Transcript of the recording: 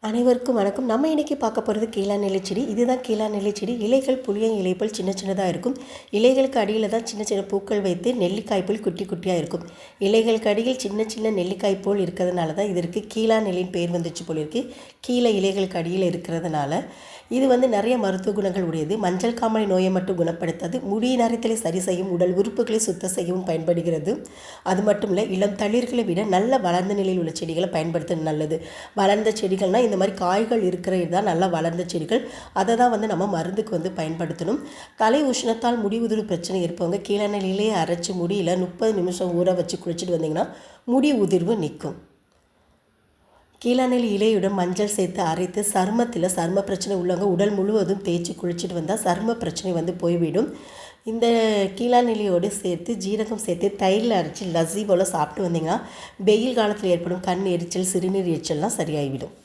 அனைவருக்கும் வணக்கம். நம்ம இன்றைக்கி பார்க்க போகிறது கீழாநெல்லி செடி. இதுதான் கீழாநெல்லி செடி. இலைகள் புளிய இலை போல் சின்ன சின்னதாக இருக்கும். இலைகளுக்கு அடியில் தான் சின்ன சின்ன பூக்கள் வைத்து நெல்லிக்காய் போல் குட்டி குட்டியாக இருக்கும். இலைகளுக்கு அடியில் சின்ன சின்ன நெல்லிக்காய் போல் இருக்கிறதுனால தான் இதற்கு கீழாநெல்லின்னு பேர் வந்துச்சு போல் இருக்குது. கீழே இலைகளுக்கு அடியில் இருக்கிறதுனால இது நிறைய மருத்துவ குணங்கள் உடையது. மஞ்சள் காமாலை நோயை மட்டும் குணப்படுத்தாது, முடி நரைத்தலை சரி செய்யும், உடல் உறுப்புகளை சுத்தம் செய்யவும் பயன்படுகிறது. அது மட்டும் இல்லை, இளம் தளிர்களை விட நல்ல வளர்ந்த நிலையில் உள்ள செடிகளை பயன்படுத்துறது நல்லது. வளர்ந்த செடிகள்னால் இந்த மாதிரி காய்கள் இருக்கிற இதுதான் நல்லா வளர்ந்த செடிகள். அதை தான் நம்ம மருந்துக்கு பயன்படுத்தணும். தலை உஷ்ணத்தால் முடி உதிர்வு பிரச்சனை இருப்பவங்க கீழாநெல்லியிலேயே அரைச்சி முடியில் 30 நிமிஷம் ஊற வச்சு குளிச்சுட்டு வந்தீங்கன்னா முடி உதிர்வு நிற்கும். கீழாநெல்லி இலையுடன் மஞ்சள் சேர்த்து அரைத்து சரும பிரச்சனை உள்ளவங்க உடல் முழுவதும் தேய்ச்சி குளிச்சுட்டு வந்தால் சரும பிரச்சனை போய்விடும். இந்த கீழாநெல்லியோடு சேர்த்து ஜீரகம் சேர்த்து தயிரில் அரைச்சி லஸ்ஸி போல் சாப்பிட்டு வந்தீங்கன்னா வெயில் காலத்தில் ஏற்படும் கண் எரிச்சல், சிறுநீர் எரிச்சல்லாம் சரியாகிவிடும்.